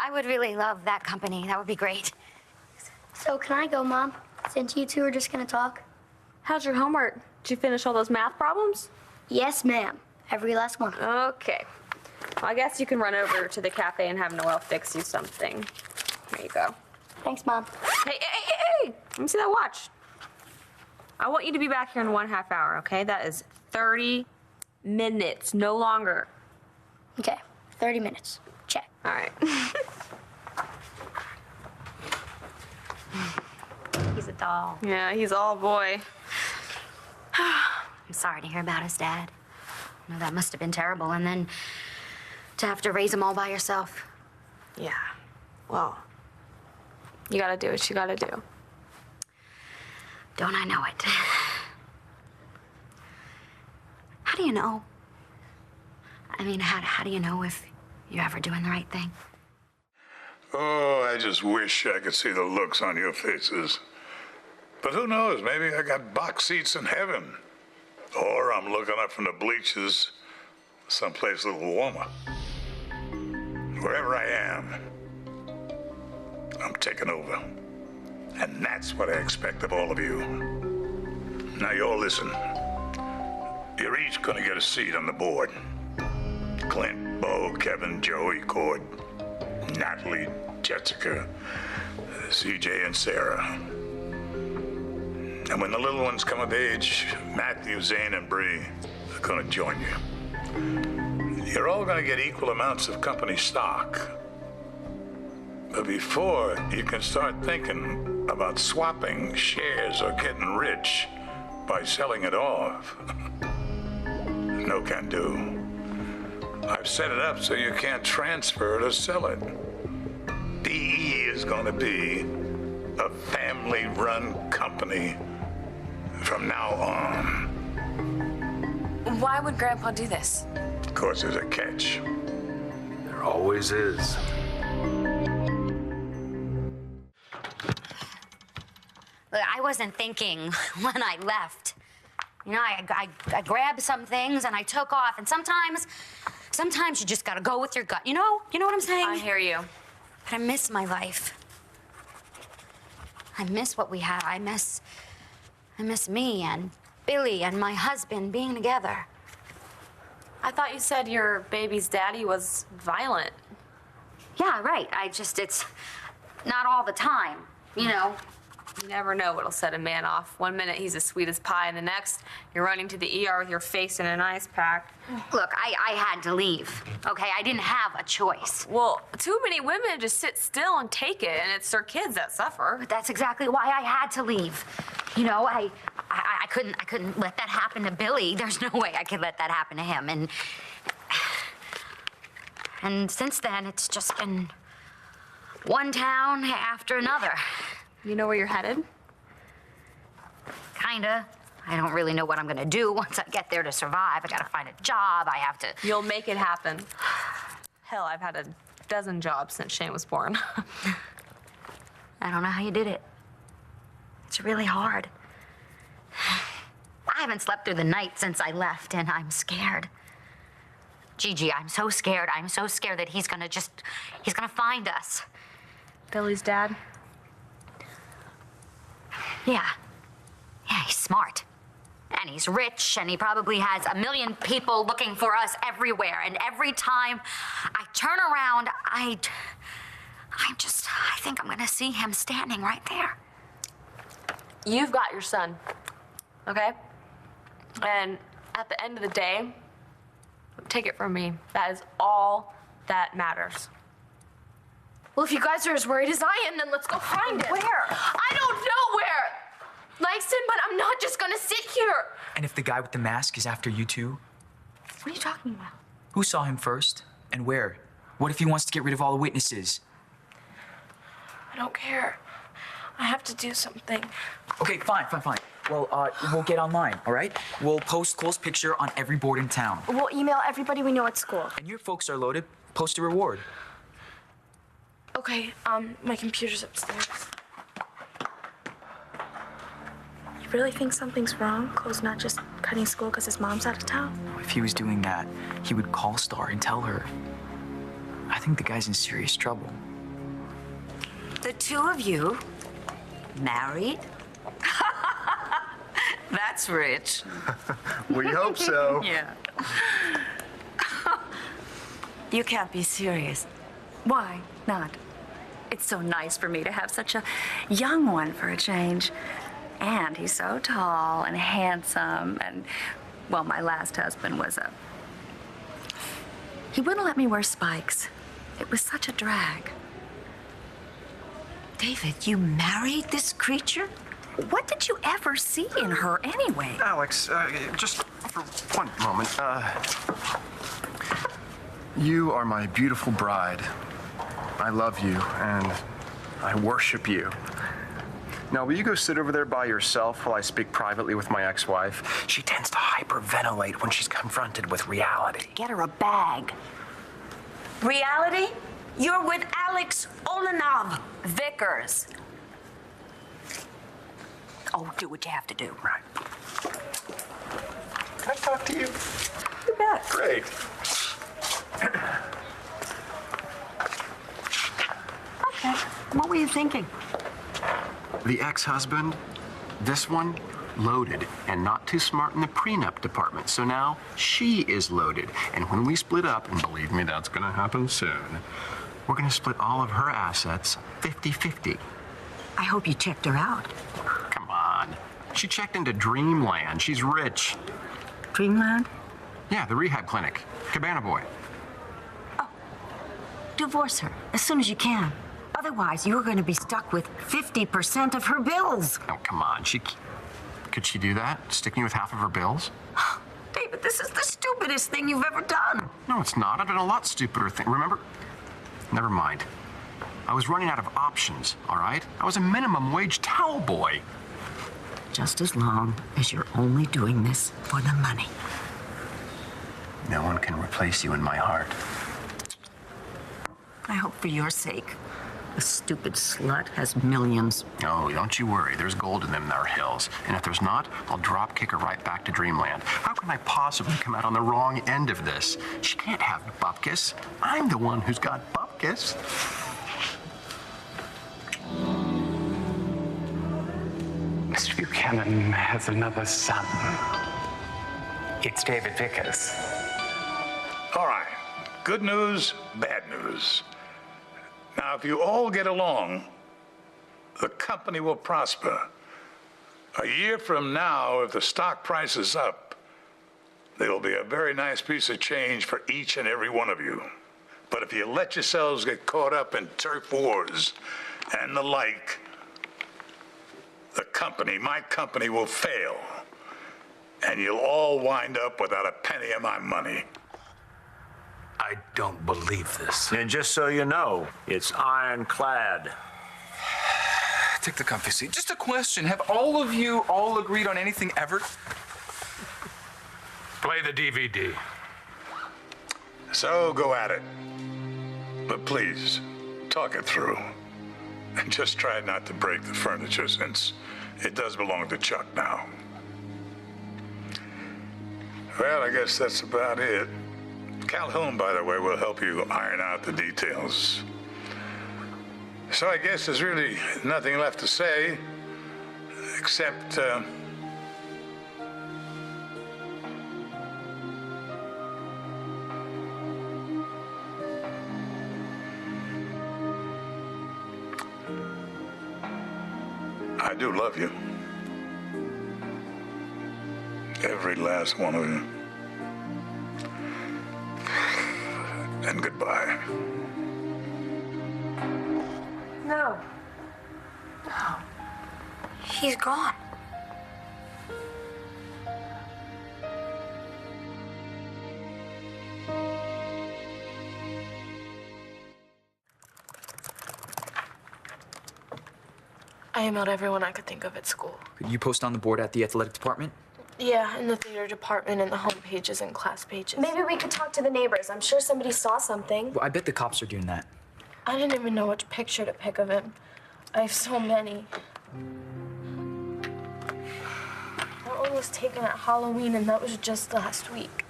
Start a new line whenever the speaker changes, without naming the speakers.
I would really love that company. That would be great.
So can I go, Mom? Since you two are just gonna talk?
How's your homework? Did you finish all those math problems?
Yes, ma'am. Every last one.
Okay. Well, I guess you can run over to the cafe and have Noelle fix you something. There you go.
Thanks, Mom.
Hey! Let me see that watch. I want you to be back here in 1/2 hour, okay? That is 30 minutes, no longer.
Okay, 30 minutes. Check.
All right.
He's a doll.
Yeah, he's all boy.
I'm sorry to hear about his dad. I know that must have been terrible. And then to have to raise him all by yourself.
Yeah. Well, you gotta do what you gotta do.
Don't I know it? How do you know? I mean, how do you know if you're ever doing the right thing?
Oh, I just wish I could see the looks on your faces. But who knows, maybe I got box seats in heaven. Or I'm looking up from the bleachers, someplace a little warmer. Wherever I am, I'm taking over. And that's what I expect of all of you. Now you all listen. You're each gonna get a seat on the board. Clint, Bo, Kevin, Joey, Cord, Natalie, Jessica, CJ, and Sarah. And when the little ones come of age, Matthew, Zane, and Bree are gonna join you. You're all gonna get equal amounts of company stock. But before you can start thinking about swapping shares or getting rich by selling it off, no can do. I've set it up so you can't transfer it or sell it. DE is gonna be a family-run company from now on.
Why would Grandpa do this?
Of course, there's a catch.
There always is.
Look, I wasn't thinking when I left. You know, I grabbed some things and I took off. And sometimes you just gotta go with your gut. You know what I'm saying?
I hear you.
But I miss my life. I miss what we had. I miss me and Billy and my husband being together.
I thought you said your baby's daddy was violent.
Yeah, right. It's not all the time, you know.
You never know what'll set a man off. One minute he's as sweet as pie, and the next you're running to the ER with your face in an ice pack.
Look, I had to leave, okay? I didn't have a choice.
Well, too many women just sit still and take it, and it's their kids that suffer.
But that's exactly why I had to leave. You know, I couldn't let that happen to Billy. There's no way I could let that happen to him. And since then, it's just been one town after another.
You know where you're headed?
Kinda. I don't really know what I'm gonna do once I get there to survive. I gotta find a job. I have to...
You'll make it happen. Hell, I've had a dozen jobs since Shane was born.
I don't know how you did it. It's really hard. I haven't slept through the night since I left, and I'm scared. Gigi, I'm so scared. I'm so scared that he's gonna find us.
Billy's dad?
Yeah, he's smart. And he's rich, and he probably has 1 million people looking for us everywhere. And every time I turn around, I think I'm gonna see him standing right there.
You've got your son, okay? And at the end of the day, take it from me, that is all that matters.
Well, if you guys are as worried as I am, then let's go find him.
Where?
I don't know where. Lyson, but I'm not just gonna sit here.
And if the guy with the mask is after you too?
What are you talking about?
Who saw him first and where? What if he wants to get rid of all the witnesses?
I don't care. I have to do something.
Okay, fine. Well, we'll get online, all right? We'll post Cole's picture on every board in town.
We'll email everybody we know at school.
And your folks are loaded. Post a reward.
Okay, my computer's upstairs. You really think something's wrong? Cole's not just cutting school because his mom's out of town?
If he was doing that, he would call Starr and tell her. I think the guy's in serious trouble.
The two of you married? That's rich.
We hope so.
Yeah. You can't be serious. Why not? It's so nice for me to have such a young one for a change. And he's so tall and handsome. And, well, my last husband was he wouldn't let me wear spikes. It was such a drag.
David, you married this creature?
What did you ever see in her anyway?
Alex, just for one moment. You are my beautiful bride. I love you, and I worship you. Now, will you go sit over there by yourself while I speak privately with my ex-wife? She tends to hyperventilate when she's confronted with reality.
Get her a bag. Reality? You're with Alex Olenov Vickers. Oh, do what you have to do.
Right. Can I talk to you?
You bet.
Great.
Okay. What were you thinking?
The ex-husband, this one, loaded and not too smart in the prenup department. So now she is loaded. And when we split up, and believe me, that's gonna happen soon, we're gonna split all of her assets 50-50.
I hope you checked her out.
Come on. She checked into Dreamland. She's rich.
Dreamland?
Yeah, the rehab clinic. Cabana Boy.
Divorce her as soon as you can. Otherwise, you're going to be stuck with 50% of her bills.
Oh, come on. Could she do that? Sticking with half of her bills?
David, this is the stupidest thing you've ever done.
No, it's not. I've done a lot stupider things. Remember? Never mind. I was running out of options, all right? I was a minimum wage towel boy.
Just as long as you're only doing this for the money.
No one can replace you in my heart.
I hope for your sake. The stupid slut has millions.
Oh, don't you worry. There's gold in them there hills. And if there's not, I'll drop kick her right back to Dreamland. How can I possibly come out on the wrong end of this? She can't have bupkis. I'm the one who's got bupkis.
Mr. Buchanan has another son. It's David Vickers.
All right. Good news, bad news. Now, if you all get along, the company will prosper. A year from now, if the stock price is up, there'll be a very nice piece of change for each and every one of you. But if you let yourselves get caught up in turf wars and the like, my company will fail. And you'll all wind up without a penny of my money.
I don't believe this. And just so you know, it's ironclad.
Take the comfy seat. Just a question. Have all of you all agreed on anything ever?
Play the DVD.
So go at it. But please, talk it through. And just try not to break the furniture, since it does belong to Chuck now. Well, I guess that's about it. Calhoun, by the way, will help you iron out the details. So I guess there's really nothing left to say, except, I do love you. Every last one of you. And goodbye.
No.
He's gone.
I emailed everyone I could think of at school.
Could you post on the board at the athletic department?
Yeah, in the theater department and the home pages and class pages.
Maybe we could talk to the neighbors. I'm sure somebody saw something.
Well, I bet the cops are doing that.
I didn't even know which picture to pick of him. I have so many. That one was taken at Halloween, and that was just last week.